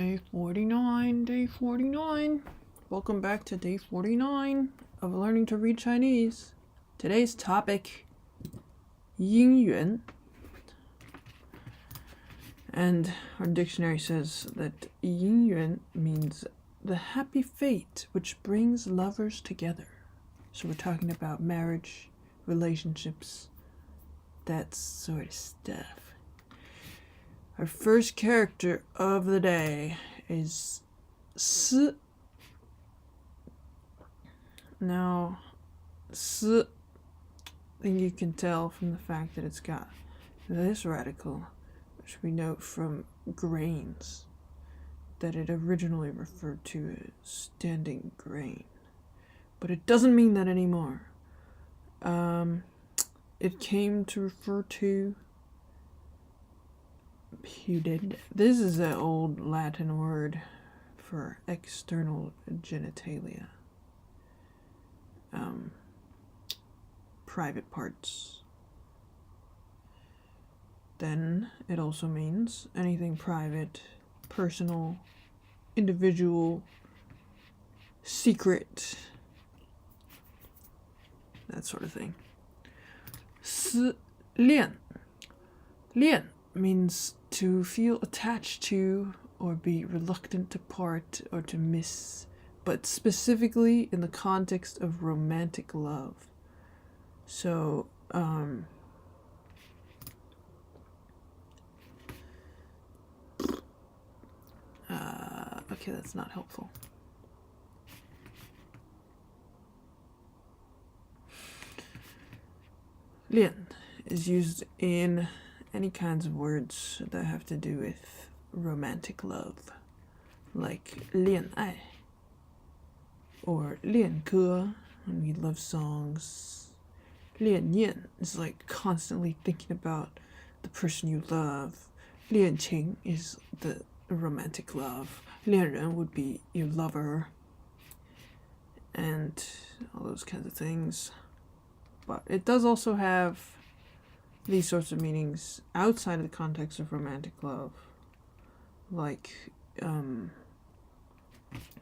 Day 49, day 49. Welcome back to day 49 of learning to read Chinese. Today's topic, 姻缘. And our dictionary says that 姻缘 means the happy fate which brings lovers together. So we're talking about marriage, relationships, that sort of stuff. Our first character of the day is 思. Now, 思, I think you can tell from the fact that it's got this radical, which we note from grains, that it originally referred to as standing grain. But it doesn't mean that anymore. It came to refer to pudend. This is an old Latin word for external genitalia. Private parts. Then it also means anything private, personal, individual, secret, that sort of thing. 思恋. 恋 means to feel attached to or be reluctant to part or to miss, but specifically in the context of romantic love. So, okay, that's not helpful. Lian is used in any kinds of words that have to do with romantic love, like 恋爱 or 恋歌, when we love songs. 恋念 is like constantly thinking about the person you love. 恋情 is the romantic love. 恋人 would be your lover, and all those kinds of things. But it does also have these sorts of meanings outside of the context of romantic love, like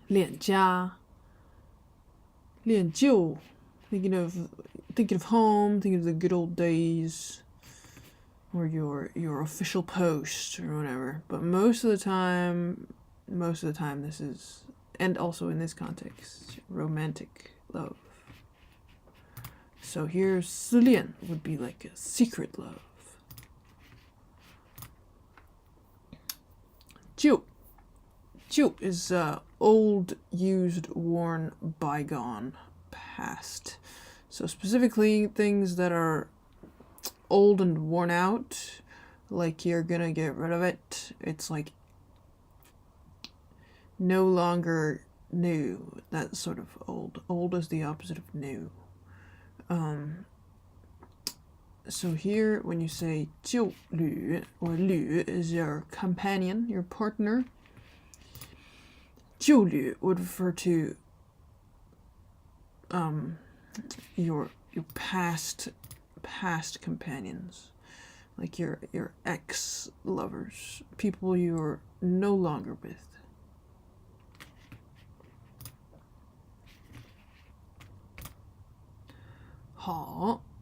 恋家, 恋旧, thinking of home, thinking of the good old days, or your official post or whatever. But most of the time this is, and also in this context, romantic love. So here, 思恋 would be like a secret love. 旧 is old, used, worn, bygone, past. So specifically things that are old and worn out, like you're gonna get rid of it. It's like no longer new. That's sort of old. Old is the opposite of new. So here, when you say 旧侣, or 侣 is your companion, your partner, 旧侣 would refer to your past companions, like your ex lovers, people you're no longer with.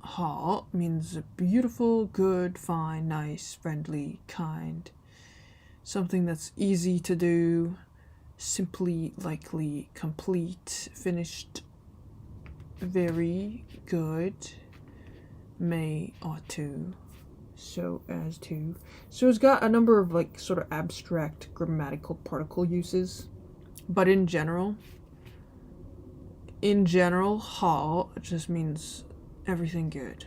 好 means beautiful, good, fine, nice, friendly, kind. Something that's easy to do, simply, likely, complete, finished, very good, may, ought to, so as to. So it's got a number of like sort of abstract grammatical particle uses, but in general, 好 just means everything good.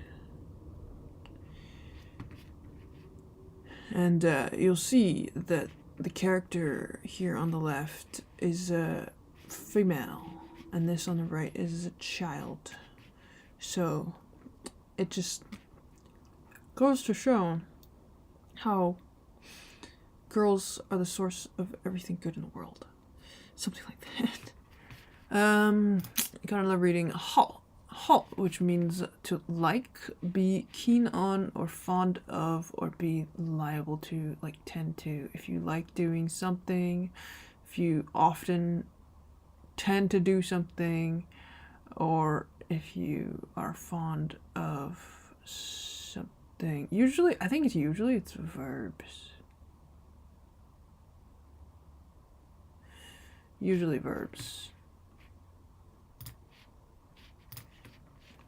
And you'll see that the character here on the left is a female, and this on the right is a child. So it just goes to show how girls are the source of everything good in the world. Something like that. Got another reading. 好好, which means to like, be keen on, or fond of, or be liable to, like tend to. If you like doing something, if you often tend to do something, or if you are fond of something. Usually, I think it's verbs. Usually verbs.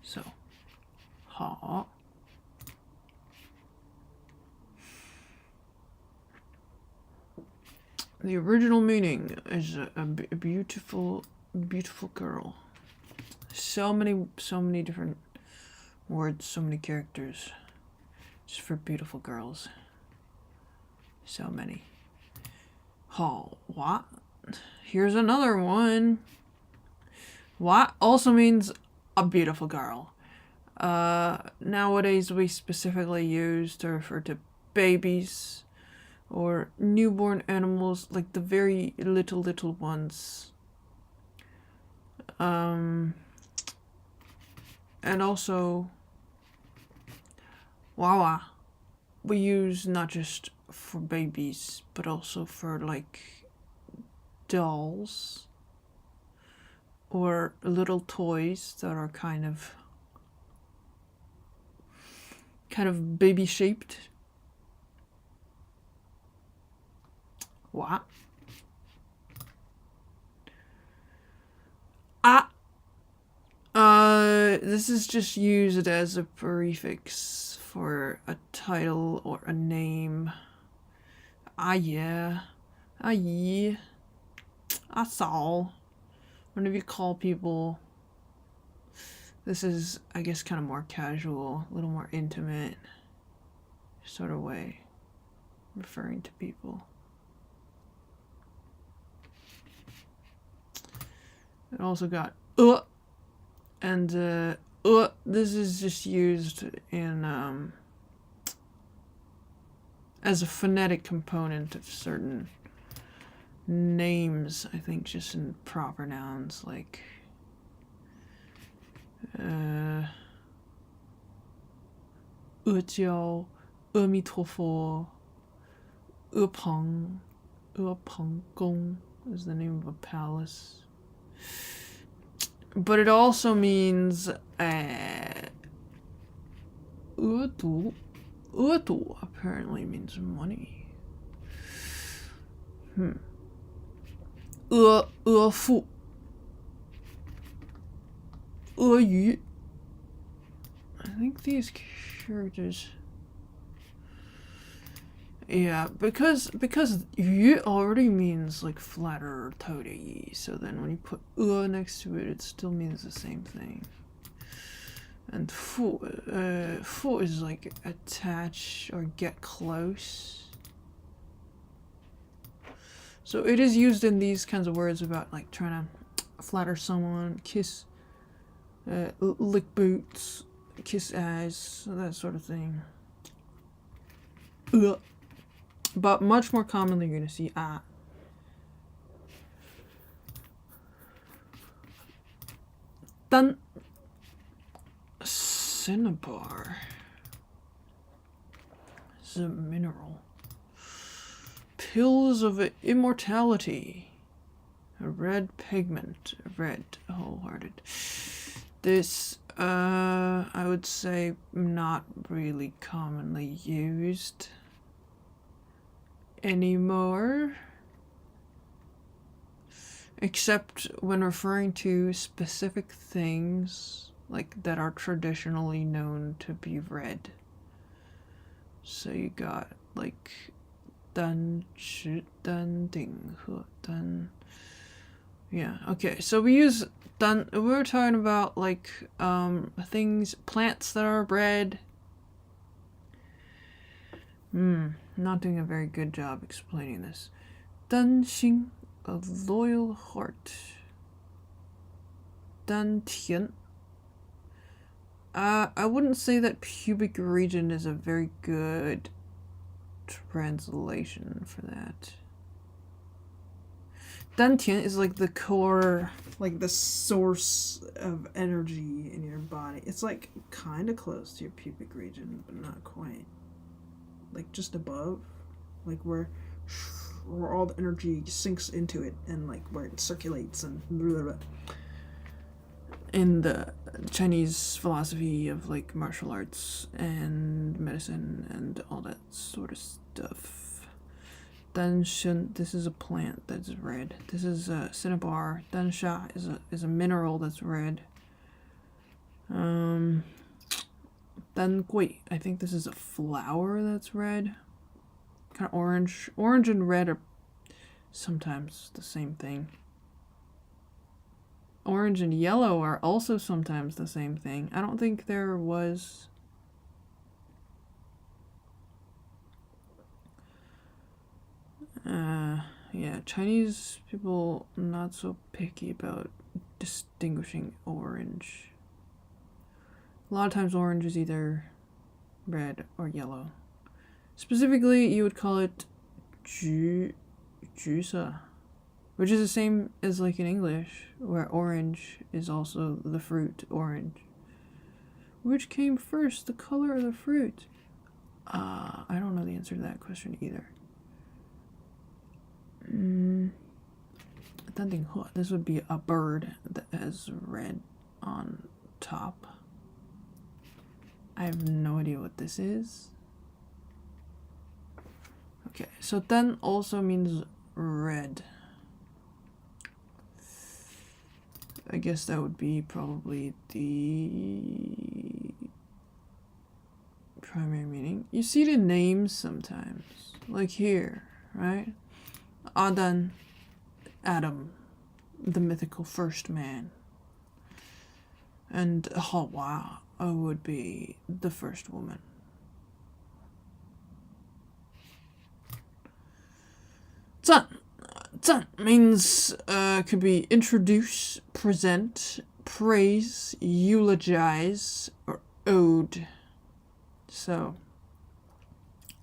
So, 好. The original meaning is a beautiful girl. So many different words, so many characters just for beautiful girls. So many. 好, what? Here's another one. What also means a beautiful girl. Nowadays we specifically use to refer to babies or newborn animals, like the very little ones. And also wawa we use not just for babies but also for like dolls or little toys that are kind of baby shaped. What? This is just used as a prefix for a title or a name. Yeah. Ye. Saw. Whenever you call people, this is, I guess, kind of more casual, a little more intimate sort of way referring to people. It also got and this is just used in as a phonetic component of certain names, I think, just in proper nouns like jiao, mi tuo fo, peng gong is the name of a palace. But it also means du apparently means money. Fu. Yu. I think these characters. Yeah, because yu already means like flatter or toady, so then when you put next to it, it still means the same thing. And fu is like attach or get close. So it is used in these kinds of words about like trying to flatter someone, kiss, lick boots, kiss ass, that sort of thing. But much more commonly you're going to see Then cinnabar is a mineral. Pills of immortality. A red pigment. Red. Wholehearted. This, I would say, not really commonly used anymore, except when referring to specific things like that are traditionally known to be red. So you got like dan shi dan ding he dan. Yeah, okay, so we use dan. We're talking about like things, plants that are red. Not doing a very good job explaining this. Dan xing, a loyal heart. Dan tian. I wouldn't say that pubic region is a very good translation for that. dantian is like the core, like the source of energy in your body. It's like kind of close to your pubic region, but not quite. Like just above, like where all the energy sinks into it and like where it circulates and blah, blah, blah. In the Chinese philosophy of like martial arts and medicine and all that sort of stuff. Danshan, this is a plant that's red. This is a cinnabar. Dansha is a mineral that's red. Dangui, I think this is a flower that's red. Kind of orange. Orange and red are sometimes the same thing. Orange and yellow are also sometimes the same thing. I don't think there was... yeah, Chinese people not so picky about distinguishing orange. A lot of times orange is either red or yellow. Specifically, you would call it juice, which is the same as like in English, where orange is also the fruit orange. Which came first, the color or the fruit? I don't know the answer to that question either. This would be a bird that has red on top. I have no idea what this is. Okay, so then also means red. I guess that would be probably the primary meaning. You see the names sometimes, like here, right? Adam, the mythical first man. And Hawa would be the first woman. Zan means could be introduce, present, praise, eulogize, or ode. So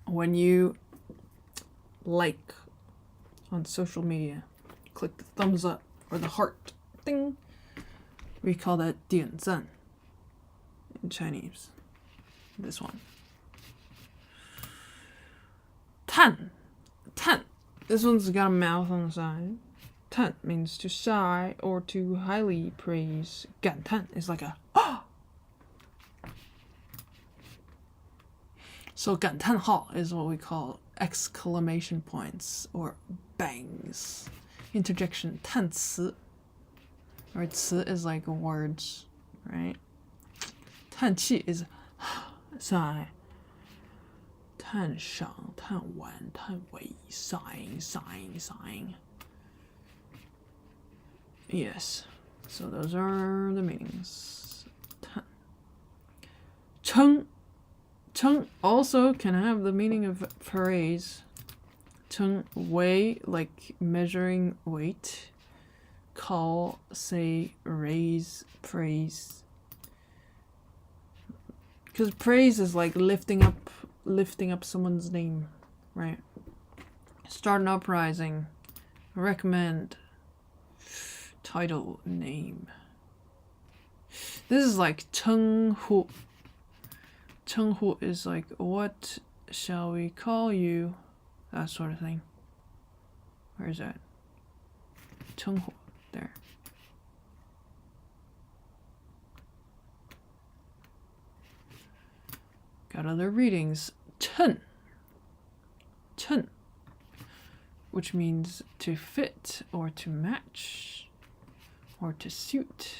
when you like on social media, click the thumbs up or the heart thing, we call that 点赞 in Chinese. This one. Tan. This one's got a mouth on the side. Tan means to sigh or to highly praise. 感叹 is like a ah. So 感叹号 is what we call exclamation points or bangs. Interjection 叹词. Or 词 is like words, right? 叹气 is sigh. 叹赏, 叹完, 叹为, sighing. Yes, so those are the meanings. 叹. Cheng also can have the meaning of praise. Cheng wei, like measuring weight. Call, say, raise, praise. Because praise is like lifting up someone's name, right? Start an uprising, recommend, title, name. This is like 称呼. 称呼 is like, what shall we call you? That sort of thing. Where is that? 称呼, there. Got other readings. 衬, which means to fit or to match or to suit.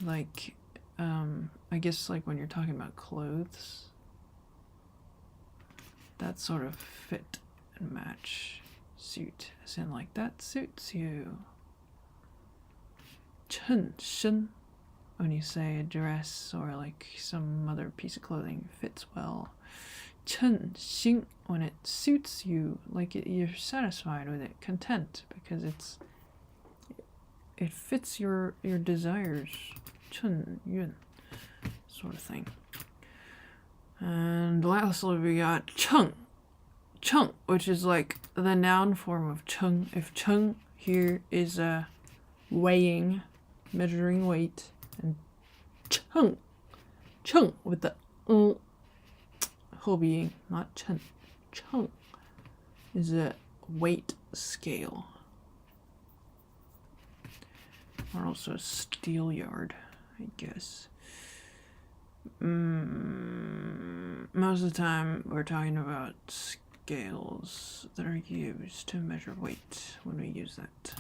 Like, I guess like when you're talking about clothes, that sort of fit and match, suit, as in like that suits you. 衬身, when you say a dress or like some other piece of clothing fits well. 称心, when it suits you, like you're satisfied with it, content, because it fits your desires. 称愿, sort of thing. And lastly we got 称 chung, which is like the noun form of chung. If chung here is weighing, measuring weight, and chung with the whole being, not chen. Chung is a weight scale, or also a steel yard, I guess. Most of the time we're talking about scales that are used to measure weight when we use that.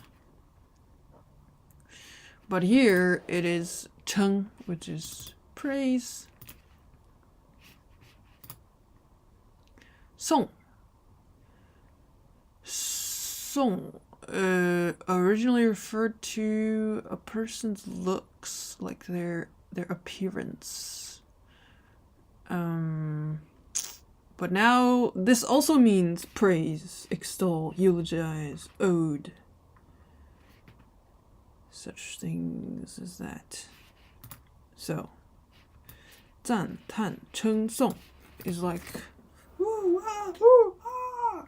But here it is chung, which is praise. Song. Song originally referred to a person's looks, like their appearance. But now this also means praise, extol, eulogize, ode. Such things as that. So, 赞叹称颂 is like woo, ah, woo, ah.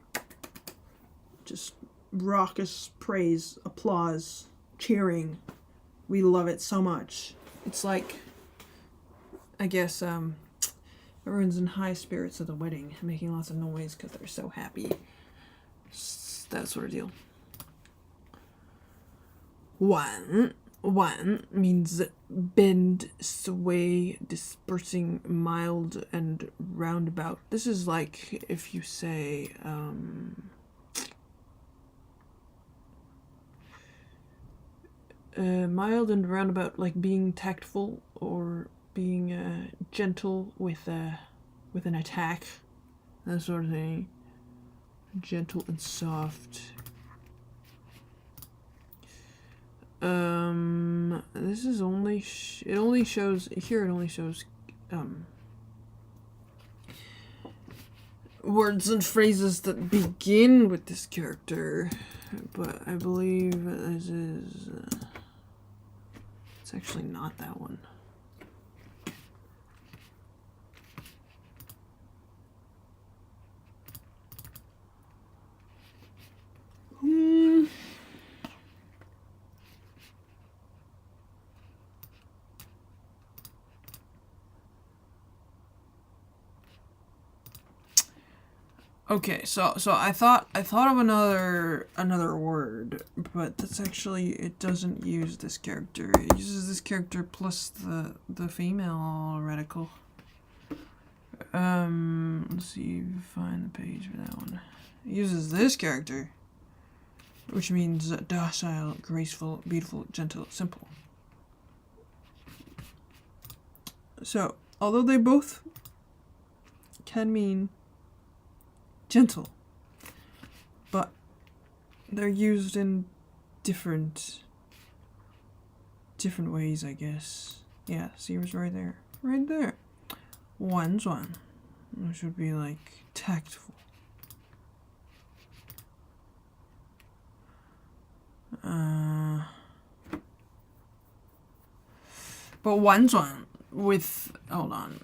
Just raucous praise, applause, cheering. We love it so much. It's like, I guess, everyone's in high spirits at the wedding, making lots of noise because they're so happy. That sort of deal. Wan means bend, sway, dispersing, mild, and roundabout. This is like if you say, mild and roundabout, like being tactful or being gentle with an attack, that sort of thing. Gentle and soft. This is only it only shows words and phrases that begin with this character, but I believe this is it's actually not that one. Okay, so I thought of another word, but that's actually, it doesn't use this character. It uses this character plus the female radical. Let's see if you find the page for that one. It uses this character, which means docile, graceful, beautiful, gentle, simple. So, although they both can mean gentle, but they're used in different ways, I guess. Yeah, see, it was right there. 婉转, which would be like tactful. But 婉转 with, hold on.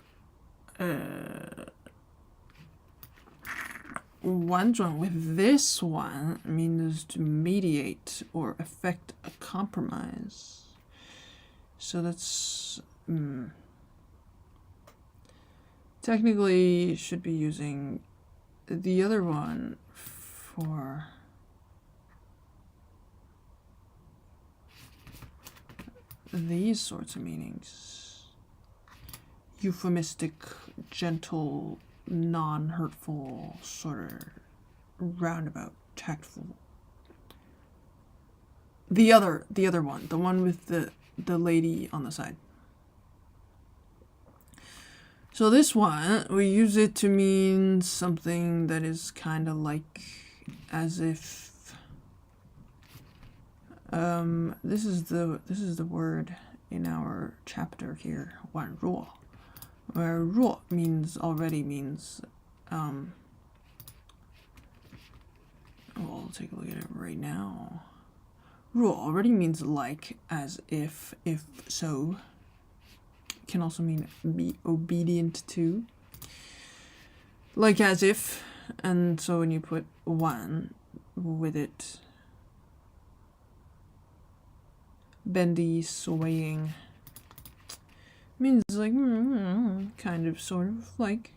婉转 with this one means to mediate or effect a compromise. So that's technically should be using the other one for these sorts of meanings. Euphemistic, gentle, non-hurtful, sort of roundabout, tactful. The other one, the one with the lady on the side. So this one, we use it to mean something that is kind of like as if this is the word in our chapter here, 宛若, where 若 already means we'll take a look at it right now. 若 already means like, as if so. Can also mean be obedient to. Like as if, and so when you put wan with it, bendy, swaying, means like kind of, sort of, like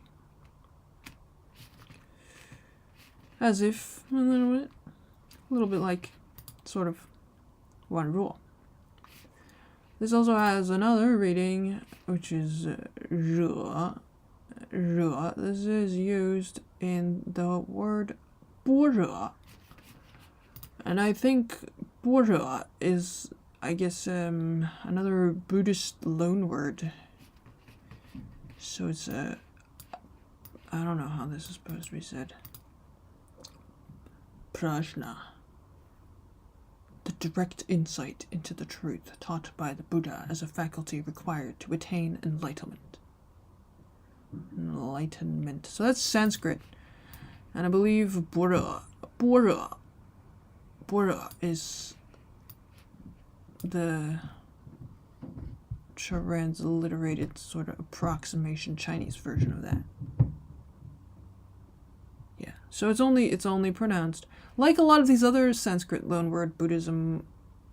as if a little bit like, sort of, wan ruo. This also has another reading, which is re. Re. This is used in the word 般若, and I think 般若 is, I guess, another Buddhist loan word. So it's I don't know how this is supposed to be said. Prajna. The direct insight into the truth taught by the Buddha as a faculty required to attain enlightenment. Enlightenment. So that's Sanskrit. And I believe Bora is the transliterated sort of approximation Chinese version of that. Yeah. So it's only pronounced like a lot of these other Sanskrit loanword Buddhism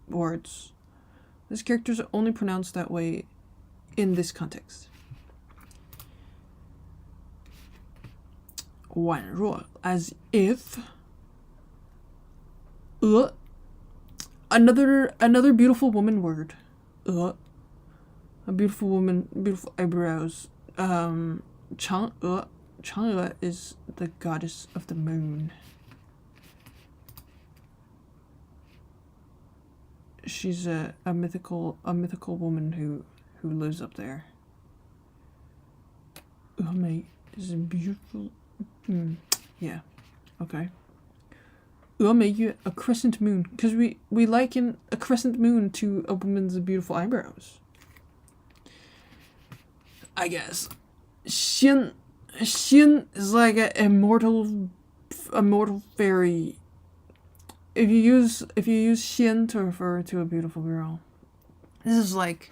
words. These characters are only pronounced that way in this context. 宛若, as if. Another beautiful woman word. A beautiful woman, beautiful eyebrows. Chang'e. Chang'e is the goddess of the moon. She's a mythical woman who lives up there. Mate is beautiful. Yeah. Okay. A crescent moon, because we liken a crescent moon to a woman's beautiful eyebrows. I guess. Xian is like an immortal fairy. If you use xian to refer to a beautiful girl, this is like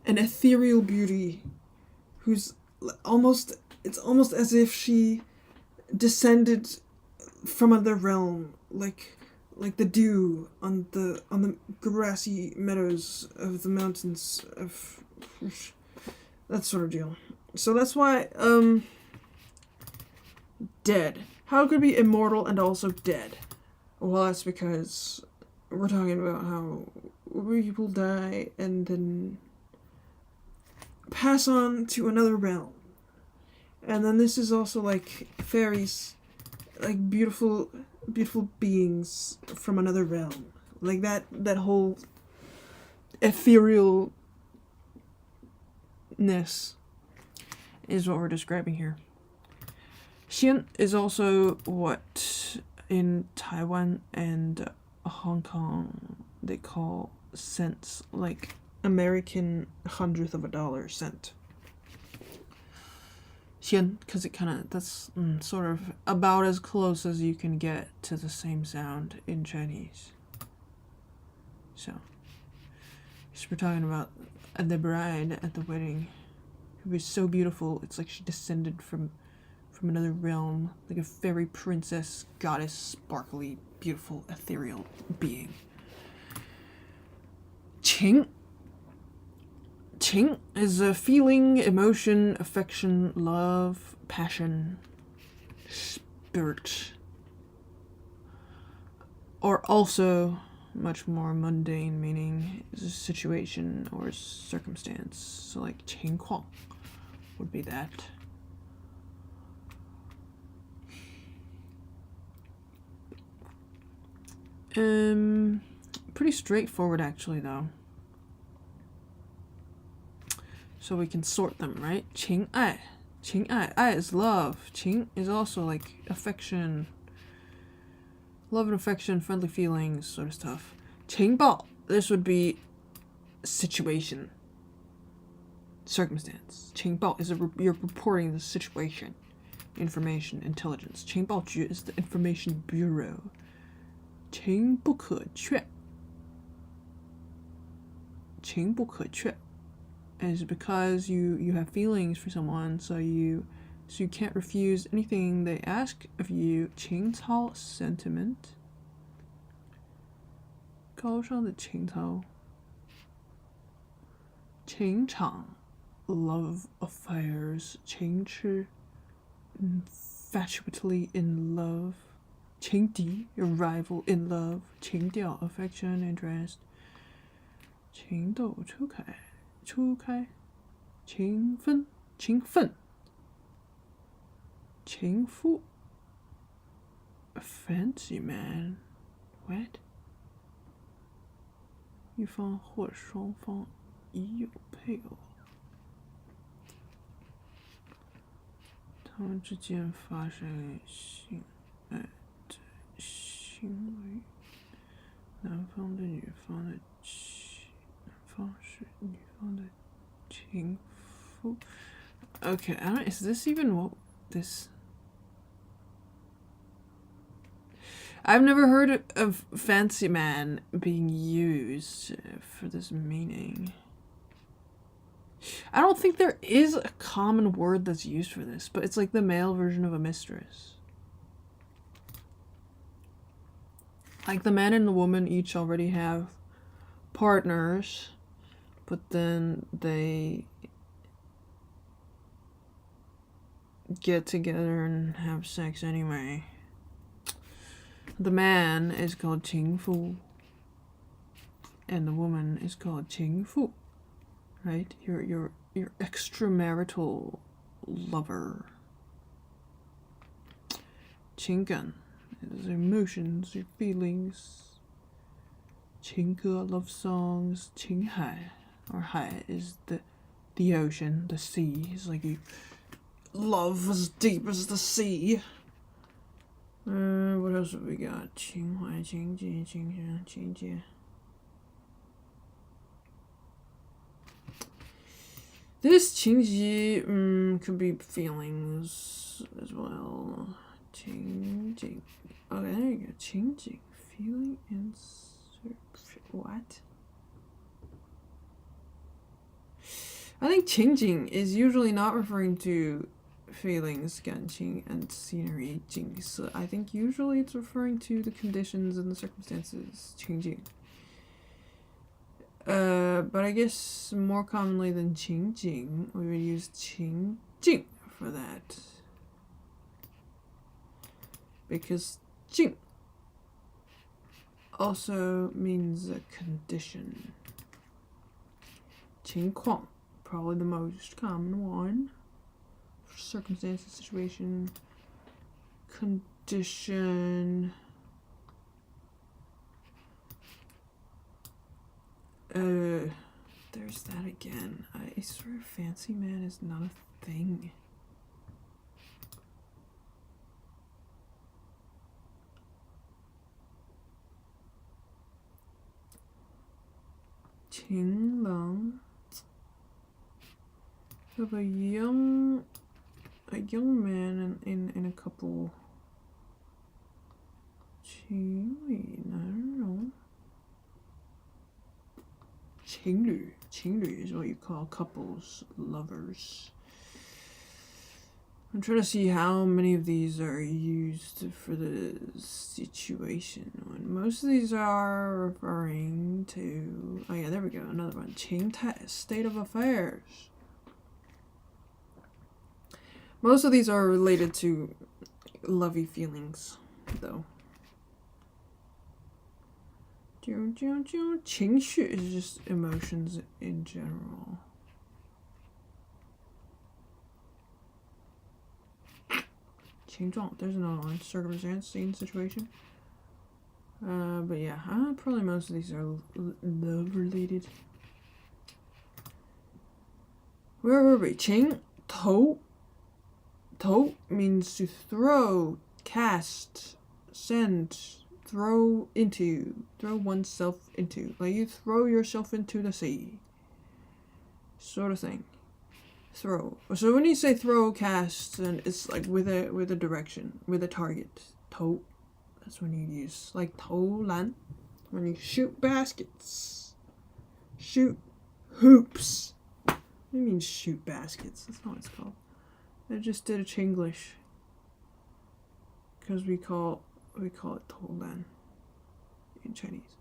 an ethereal beauty who's almost as if she descended from another realm, like the dew on the grassy meadows of the mountains of that sort of deal. So that's why dead. How could it be immortal and also dead? Well, that's because we're talking about how people die and then pass on to another realm. And then this is also like fairies, like beautiful beings from another realm. Like that whole etherealness is what we're describing here. Xian is also what in Taiwan and Hong Kong they call cents, like American hundredth of a dollar cent. Xian, because it kind of, that's sort of about as close as you can get to the same sound in Chinese. So we're talking about the bride at the wedding, who was so beautiful, it's like she descended from another realm, like a fairy princess, goddess, sparkly, beautiful, ethereal being. Qing is a feeling, emotion, affection, love, passion, spirit. Or also, much more mundane meaning, is a situation or circumstance. So like 情况 would be that. Pretty straightforward actually though. So we can sort them, right? 情爱 爱 is love. 情 is also like affection. Love and affection, friendly feelings, sort of stuff. 情报, this would be situation. Circumstance. 情报 is you're reporting the situation. Information, intelligence. 情报局 is the information bureau. 情不可却 is because you have feelings for someone, so you So you can't refuse anything they ask of you. 情操 sentiment. 高尚的情操。情场 love affairs. 情痴 infatuately in love. 情敌 your rival in love. 情调 affection, interest. 情窦初开。情分 情分。情夫 a fancy man. What? 一方或双方已有配偶，他们之间发生性爱的行为。男方对女方的男方是女方的情夫。Okay, I don't. Is this even what this? I've never heard of fancy man being used for this meaning. I don't think there is a common word that's used for this, but it's like the male version of a mistress. Like the man and the woman each already have partners, but then they get together and have sex anyway. The man is called 情夫 and the woman is called 情妇, right? Your extramarital lover. 情感 is emotions, your feelings. 情歌 love songs. 情海 or 海 is the ocean, the sea. It's like you love as deep as the sea. What else have we got? 情怀情结情缘情结 This 情结 could be feelings as well. 情景 Okay, there you go. 情景 feeling and what? I think 情景 is usually not referring to feelings, 感情 and scenery, 景色. I think usually it's referring to the conditions and the circumstances, 情景. But I guess more commonly than 情景, we would use 情境 for that. Because 境 also means a condition. 情况, probably the most common one. Circumstances, situation, condition. There's that again. I swear fancy man is not a thing. Qing Lang. Of a young man in a couple. 情侣男人 情侣 is what you call couples, lovers. I'm trying to see how many of these are used for the situation. Most of these are referring to... Oh yeah, there we go, another one. 情态 state of affairs. Most of these are related to lovey feelings, though. 情绪 is just emotions in general. 情状, there's another one. Circumstance, scene, situation. But yeah, probably most of these are love related. Where were we? 情投 投 means to throw, cast, send, throw oneself into. Like you throw yourself into the sea. Sort of thing. Throw. So when you say throw, cast, and it's like with a direction, with a target. 投. That's when you use like 投篮. When you shoot baskets. Shoot hoops. What do you mean shoot baskets? That's not what it's called. I just did a Chinglish. Because we call it Tolan in Chinese.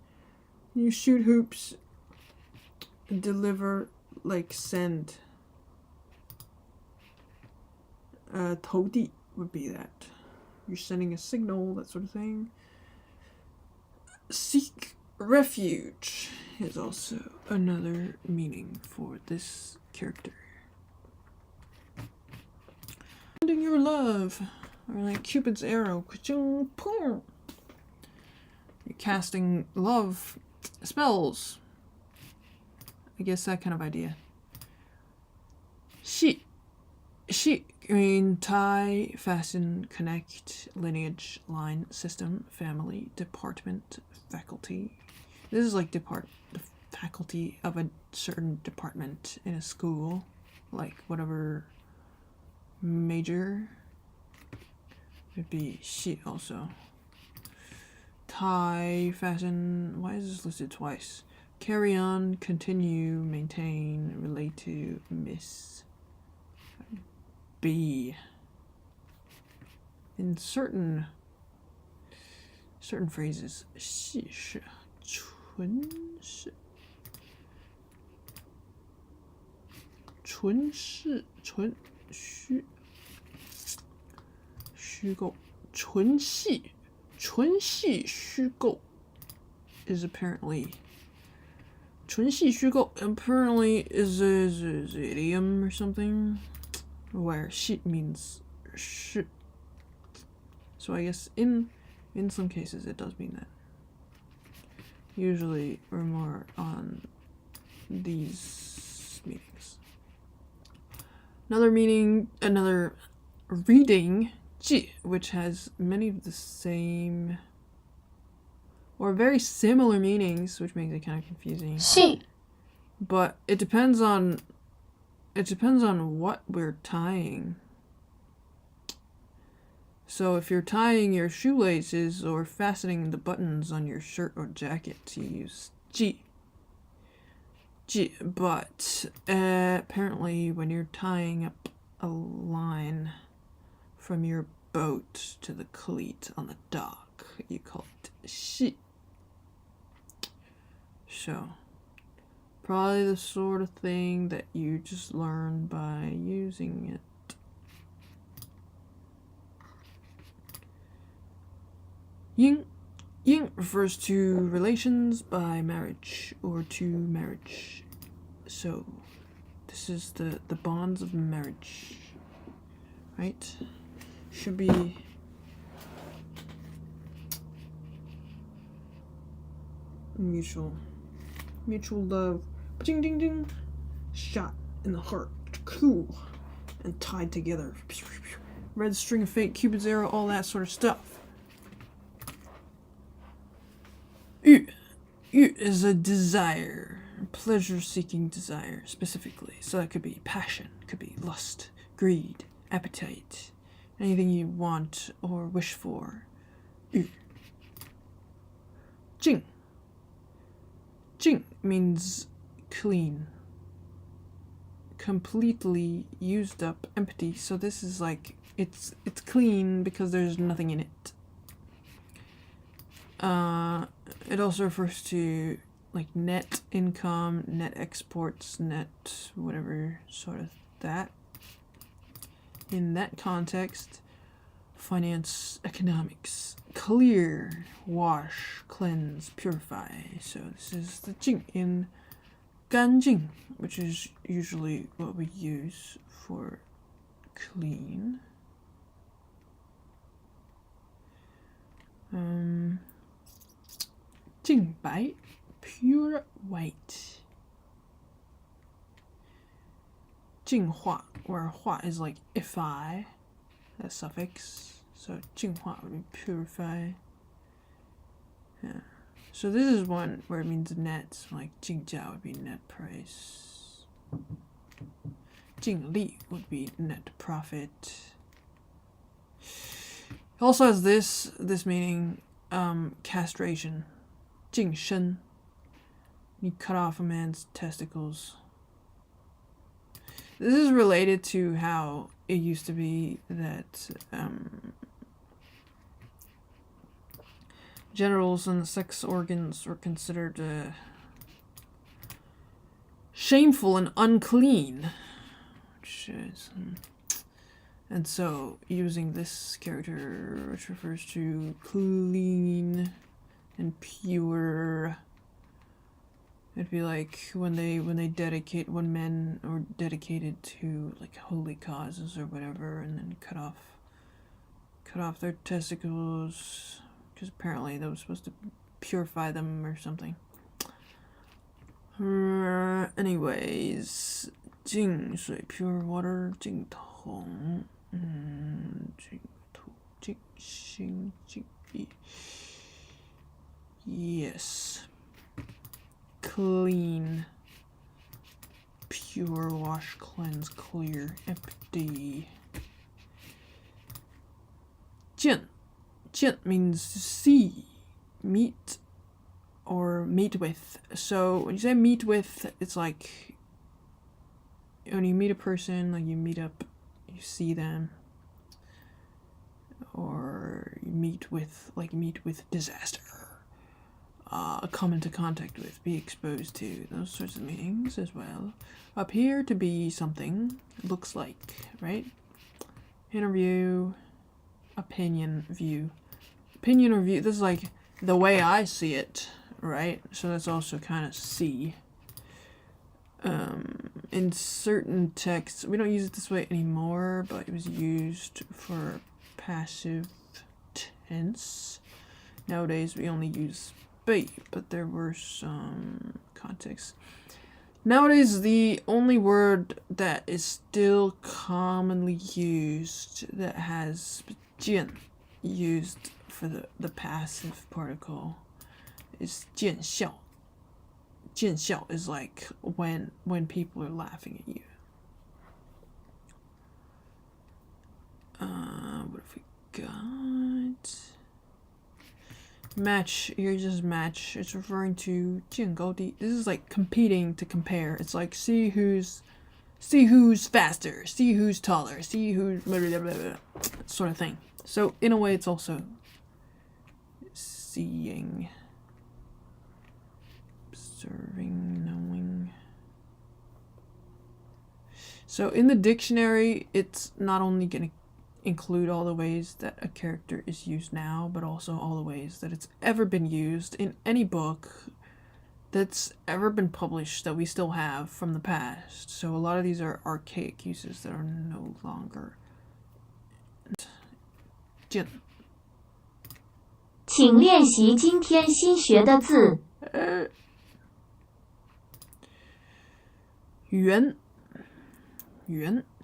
You shoot hoops, deliver, like send. 投递 would be that. You're sending a signal, that sort of thing. Seek refuge is also another meaning for this character. Finding your love, or like Cupid's arrow. You're casting love spells. I guess that kind of idea. She, I mean, tie, fasten, connect, lineage, line, system, family, department, faculty. This is like the faculty of a certain department in a school, like whatever major. It'd be she also. Tie, fasten. Why is this listed twice? Carry on, continue, maintain, relate to, miss. Be. In certain phrases, 细是纯是虚构纯系虚构 is apparently 纯系虚构 apparently is an idiom or something where 系 means 是. So I guess in some cases it does mean that. Usually we're more on these meanings. Another reading, 记, which has many of the same or very similar meanings, which makes it kind of confusing. 系 But it depends on what we're tying. So if you're tying your shoelaces or fastening the buttons on your shirt or jacket, you use 系. But apparently when you're tying up a line from your boat to the cleat on the dock, you call it 系. So probably the sort of thing that you just learn by using it. Ying refers to relations by marriage or to marriage. So this is the bonds of marriage, right? Should be mutual love. Ding ding ding. Shot in the heart. Cool. And tied together. Red string of fate, Cupid's arrow, all that sort of stuff. Yu is a desire, pleasure-seeking desire, specifically. So that could be passion, could be lust, greed, appetite, anything you want or wish for. Yu. Jing means clean, completely used up, empty. So this is like it's clean because there's nothing in it. It also refers to like net income, net exports, net whatever sort of that. In that context, finance, economics, clear, wash, cleanse, purify. So this is the jing in 干净, which is usually what we use for clean. 净白, pure white. 净化, where 化 is like ify, that suffix. So 净化would be purify. Yeah. So this is one where it means net, like 净价 would be net price. 净利 would be net profit. It also has this meaning, castration. 净身, you cut off a man's testicles. This is related to how it used to be that genitals and sex organs were considered shameful and unclean. Which is, and so using this character, which refers to clean and pure, it'd be like when men are dedicated to like holy causes or whatever, and then cut off their testicles, because apparently that was supposed to purify them or something. Anyways, 净水 pure water, 净桶 净土 净心 净意 yes, clean, pure, wash, cleanse, clear, empty. 见 means see, meet, or meet with. So when you say meet with, it's like when you meet a person, like you meet up, you see them, or you meet with disaster, come into contact with, be exposed to, those sorts of meanings as well. Appear to be something, looks like, right? Interview, opinion, view. Opinion or view, this is like the way I see it, right? So that's also kind of see. In certain texts, we don't use it this way anymore, but it was used for passive tense. Nowadays we only use be, but there were some contexts. Nowadays the only word that is still commonly used that has 见 used for the passive particle is 见笑. 见笑 is like when people are laughing at you. What have we got? Match. Here's just match. It's referring to 见高低. This is like competing to compare. It's like see who's faster, see who's taller, see who's blah, blah, blah, blah, sort of thing. So in a way, it's also seeing, observing, knowing. So in the dictionary, it's not only going to include all the ways that a character is used now, but also all the ways that it's ever been used in any book that's ever been published that we still have from the past. So a lot of these are archaic uses that are no longer. 请练习今天新学的字。圆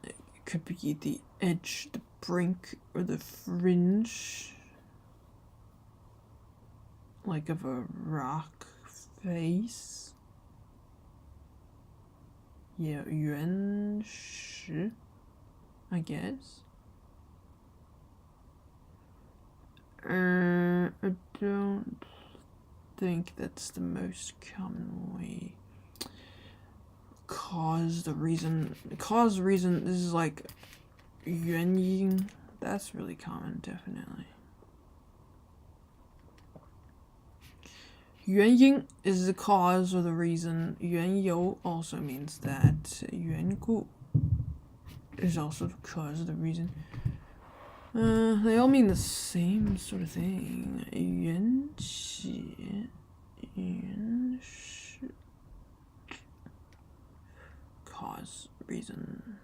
it could be the edge, the brink, or the fringe, like of a rock face. Yeah, 原石, I guess. I don't think that's the most common way. Cause, reason, this is like 原因. That's really common, definitely. 原因 is the cause or the reason. 缘由 also means that. 缘故 is also the cause or the reason. They all mean the same sort of thing. 缘起, 缘始, cause, reason.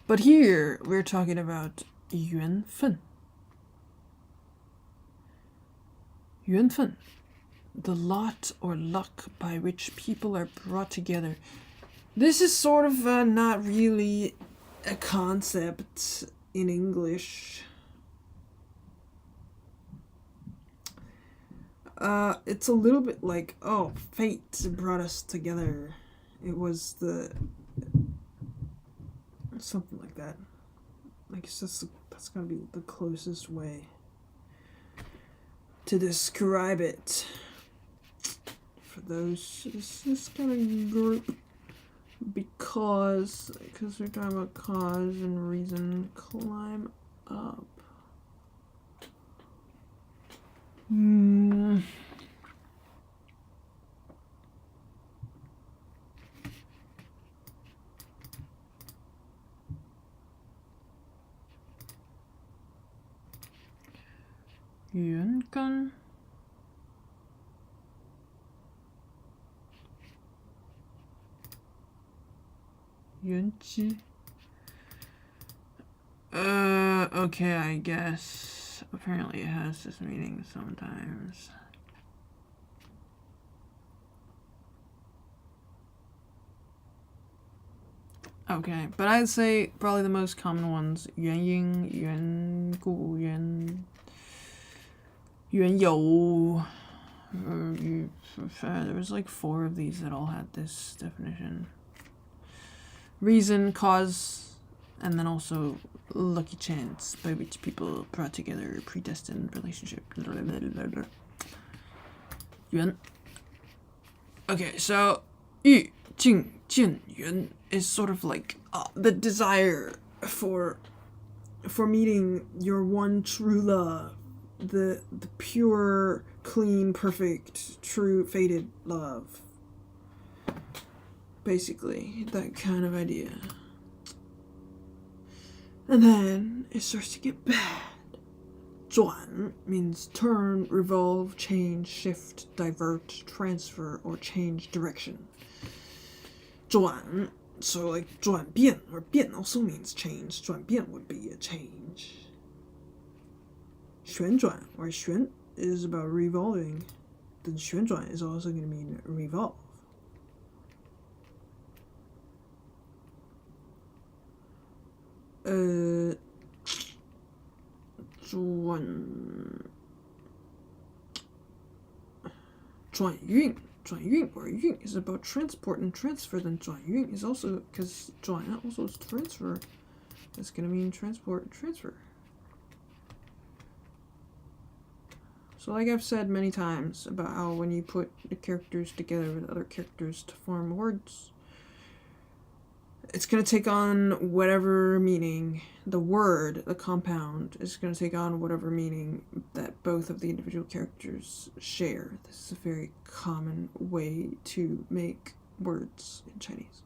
But here we're talking about 缘分. 缘分, the lot or luck by which people are brought together. This is sort of not really a concept in English. It's a little bit like, oh, fate brought us together. It was something like that. I guess that's gonna be the closest way to describe it for this kind of group, because because we're talking about cause and reason. Climb up. Hmm. Yuan gun. Yuan qi. Okay, I guess. Apparently it has this meaning sometimes. Okay, but I'd say probably the most common ones, 原因, 缘故, 缘由. There was like 4 of these that all had this definition. Reason, cause, and then also lucky chance by which people brought together a predestined relationship. 缘. Okay, so 欲境见缘 is sort of like the desire for meeting your one true love, the pure, clean, perfect, true, fated love. Basically, that kind of idea. And then it starts to get bad. 转 means turn, revolve, change, shift, divert, transfer, or change direction. 转, so like 转变 or 变 also means change. 转变 would be a change. 旋转, where 旋 is about revolving, then 旋转 is also going to mean revolve. Uh, 转运 or 运 is about transport and transfer. Then 转运 is also, because 转 also is transfer, it's going to mean transport and transfer. So like I've said many times about how when you put the characters together with other characters to form words, it's going to take on whatever meaning the word, the compound, is going to take on whatever meaning that both of the individual characters share. This is a very common way to make words in Chinese.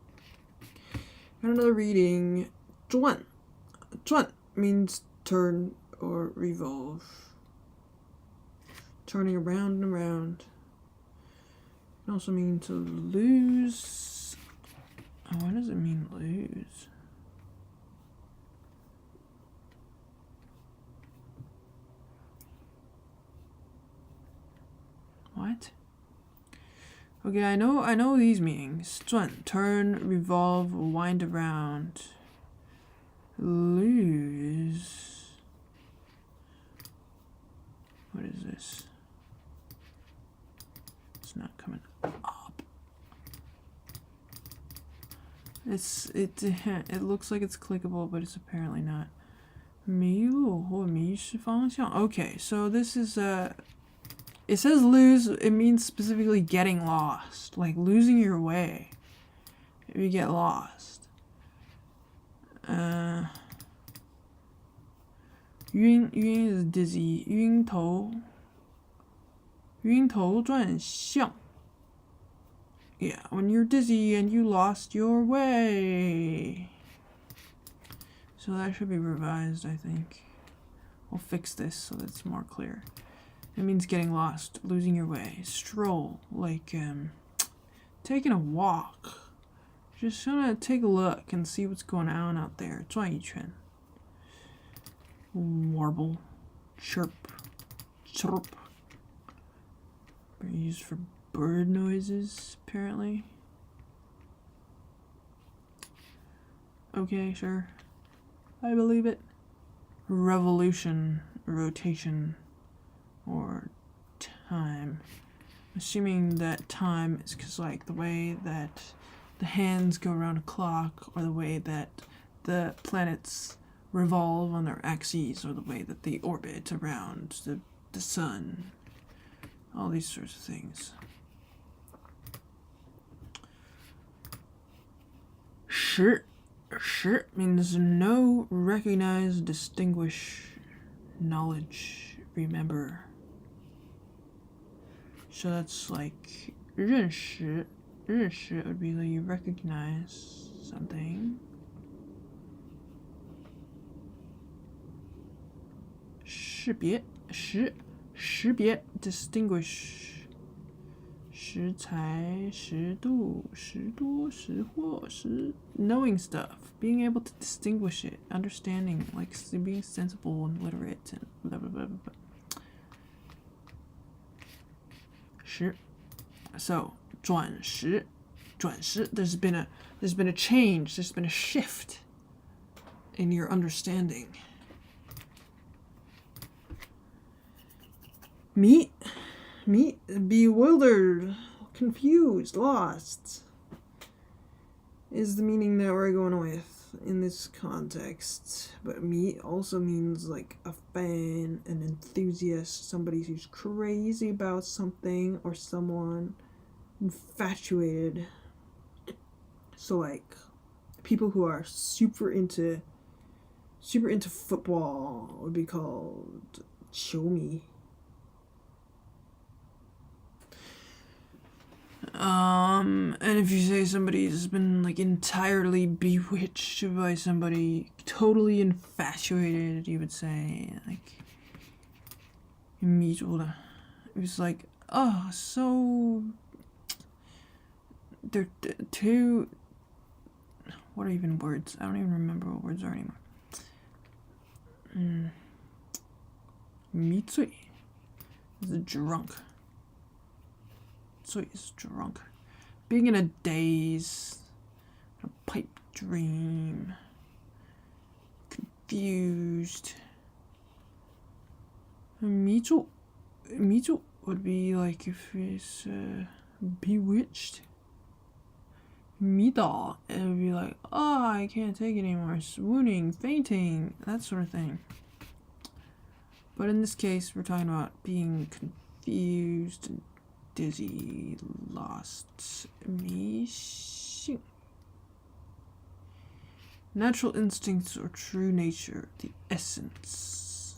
And another reading, 转. 转 means turn or revolve. Turning around and around. It can also mean to lose. Oh, what does it mean, lose? What? Okay, I know these meanings. 转, turn, revolve, wind around. Lose. What is this? It's not coming up. It looks like it's clickable, but it's apparently not. 迷路或迷失方向. Okay, so this is it says lose, it means specifically getting lost, like losing your way if you get lost. 晕 is dizzy, 晕头转向. Yeah, when you're dizzy and you lost your way. So that should be revised, I think. We'll fix this so that it's more clear. It means getting lost, losing your way. Stroll, like taking a walk. Just gonna take a look and see what's going on out there. 转一圈. Warble, chirp, chirp. They're used for bird noises, apparently. Okay, sure. I believe it. Revolution, rotation, or time. Assuming that time is because, like, the way that the hands go around a clock, or the way that the planets revolve on their axes, or the way that they orbit around the sun. All these sorts of things. 时 shi means know, recognize, distinguish, knowledge, remember. So that's like 认识would be like you recognize something. 识别 distinguish. 识才识度识多识货识 knowing stuff, being able to distinguish it, understanding, like being sensible and literate and blah blah blah blah blah. 识 so 转识 there's been a change, there's been a shift in your understanding. Meet, bewildered, confused, lost is the meaning that we're going with in this context. But meet also means like a fan, an enthusiast, somebody who's crazy about something or someone, infatuated. So like people who are super into football would be called 球迷. And if you say somebody's been like entirely bewitched by somebody, totally infatuated, you would say like 迷住了. It was like, oh, so they're two. What are even words? I don't even remember what words are anymore. 迷醉 is drunk. So he's drunk. Being in a daze, a pipe dream, confused. 迷住 would be like if it's bewitched. 迷倒 it would be like, oh, I can't take it anymore, swooning, fainting, that sort of thing. But in this case, we're talking about being confused and dizzy, lost, 迷信. Natural instincts or true nature, the essence.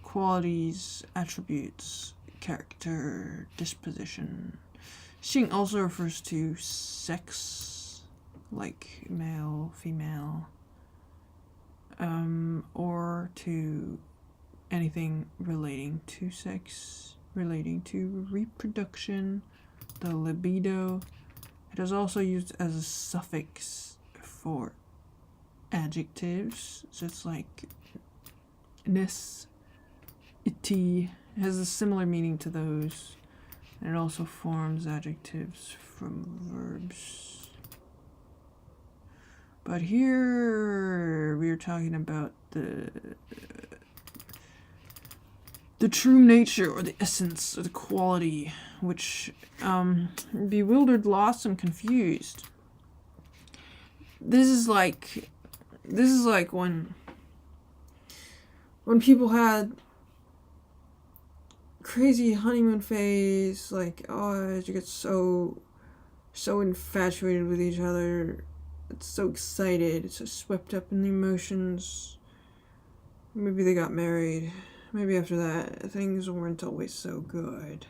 Qualities, attributes, character, disposition. 性 also refers to sex, like male, female, or to anything relating to sex, relating to reproduction, the libido. It is also used as a suffix for adjectives, so it's like ness, ity, it has a similar meaning to those, and it also forms adjectives from verbs. But here we are talking about the true nature or the essence or the quality, which bewildered, lost, and confused. This is like when people had crazy honeymoon phase, like, oh, you get so infatuated with each other, it's so excited, it's so swept up in the emotions. Maybe they got married. Maybe after that, things weren't always so good.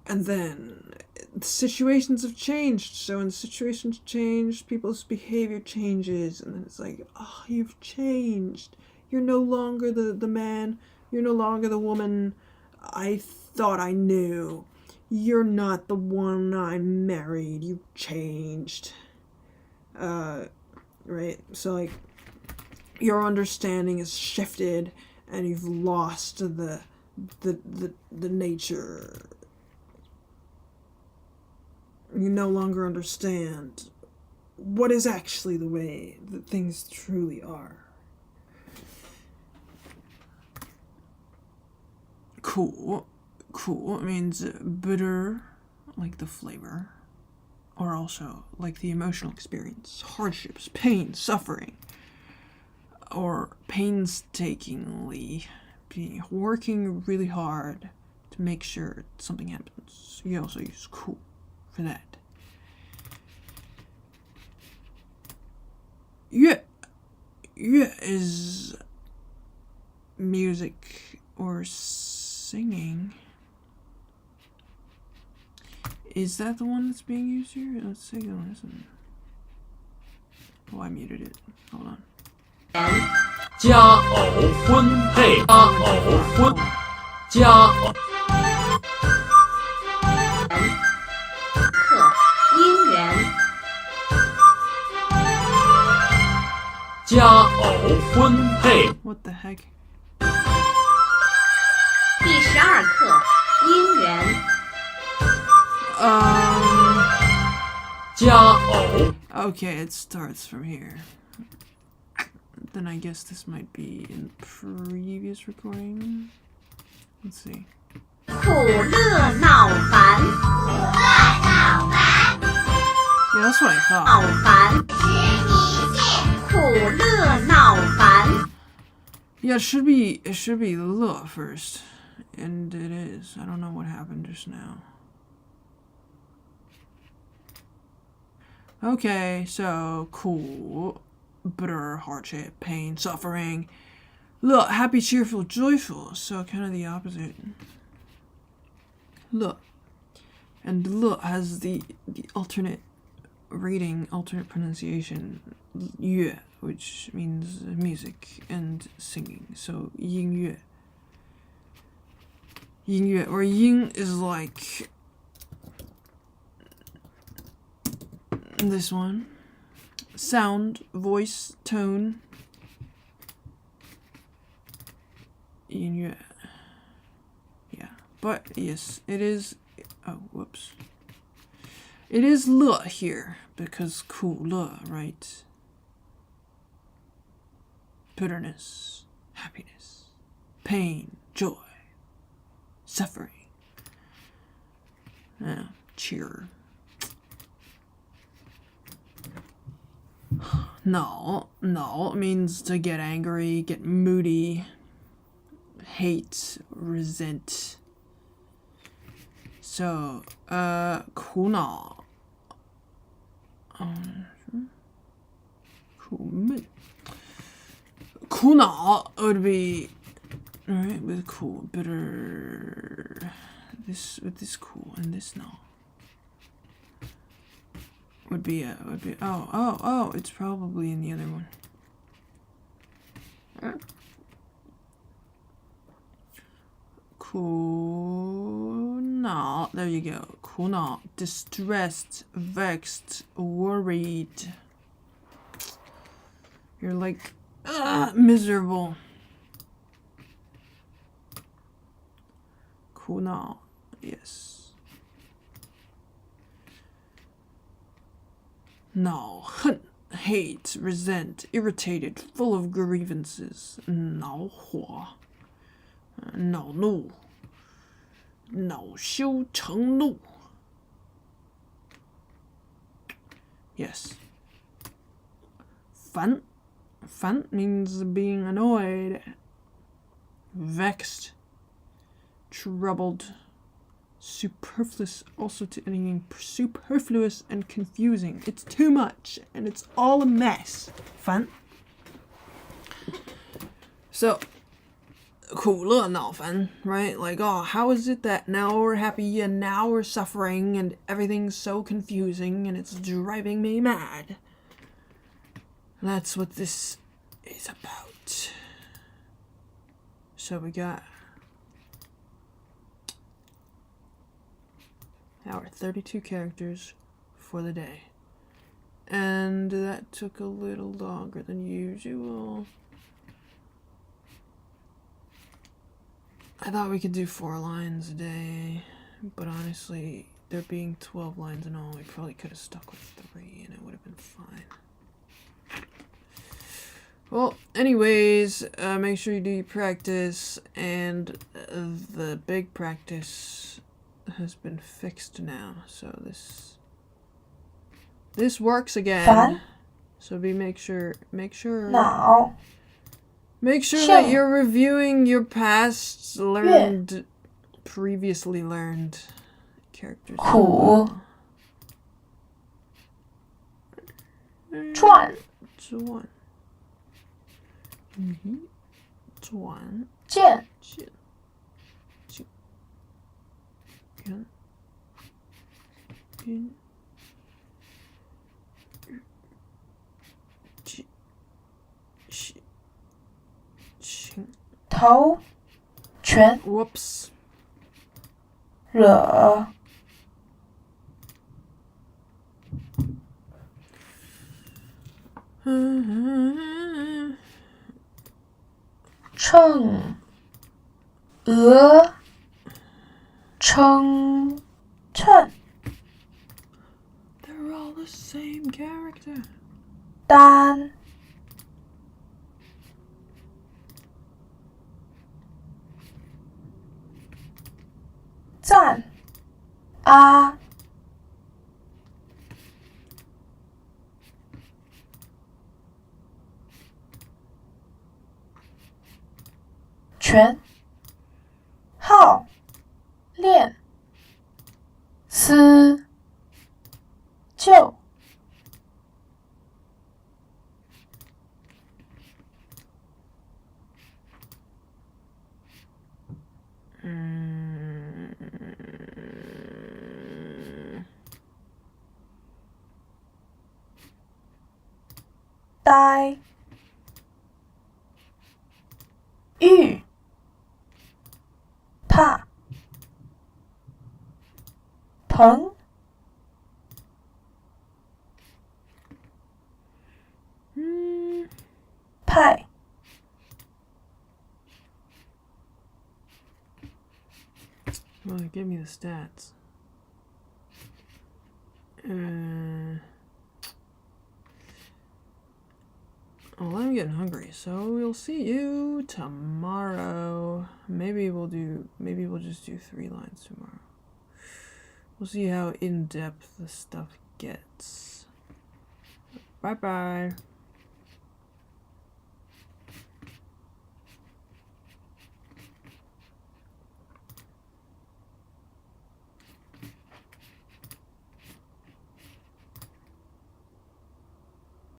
And then the situations have changed. So when the situations change, people's behavior changes. And then it's like, oh, you've changed. You're no longer the man. You're no longer the woman I thought I knew. You're not the one I married. You've changed. Right? So like, your understanding has shifted. And you've lost the nature. You no longer understand what is actually the way that things truly are. Cool means bitter, like the flavor, or also like the emotional experience, hardships, pain, suffering. Or painstakingly working really hard to make sure something happens. You also use cool for that. Yue is music or singing. Is that the one that's being used here? Let's take a listen. Oh, I muted it. Hold on. 佳偶婚配，佳偶婚，佳偶课姻缘佳偶婚配， What the heck? 第12课姻缘 佳偶 Okay, it starts from here. Then I guess this might be in the previous recording. Let's see. 苦乐恼烦 Yeah, that's what I 恼 thought. 烦苦乐恼烦 Yeah, it should be le first. And it is. I don't know what happened just now. Okay, so cool, bitter, hardship, pain, suffering. Le, happy, cheerful, joyful. So kind of the opposite. Le. And le has the alternate reading, alternate pronunciation, yue, which means music and singing. So yin yue. Yin yue, or yin is like this one. Sound, voice, tone. Yin yue. Yeah, but yes, it is. Oh, whoops. It is le here because ku le, right? Bitterness, happiness, pain, joy, suffering. Cheer. No means to get angry, get moody, hate, resent. So, 苦恼, 苦恼 would be, alright, with cool, bitter, with this cool and this no. Would be oh, it's probably in the other one. Cool. No, there you go. Cool. No, distressed, vexed, worried. You're like miserable. Cool. No, yes. No, 恨, hate, resent, irritated, full of grievances, 恼火, 恼怒, 恼羞成怒. Yes. 烦 means being annoyed, vexed, troubled, superfluous, also to anything superfluous and confusing. It's too much and it's all a mess. 烦. So, 苦乐恼烦, right? Like, oh, how is it that now we're happy and now we're suffering and everything's so confusing and it's driving me mad? That's what this is about. So we got our 32 characters for the day. And that took a little longer than usual. I thought we could do 4 lines a day, but honestly, there being 12 lines in all, we probably could have stuck with 3 and it would have been fine. Well, anyways, make sure you do your practice, and the big practice has been fixed now, so this works again. 烦 So make sure 恼 that you're reviewing your past previously learned characters. 苦转转，转，见，见，见，圆，晕，几，西，情。头，拳， Whoops. 惹，秤，额，称，称， They're all the same character. 单，赞，啊，全，号，练，思，就，呆，遇，怕，疼，派，Well, give me the stats. Well, I'm getting hungry, so we'll see you tomorrow. Maybe we'll just do 3 lines tomorrow. We'll see how in-depth the stuff gets. Bye-bye.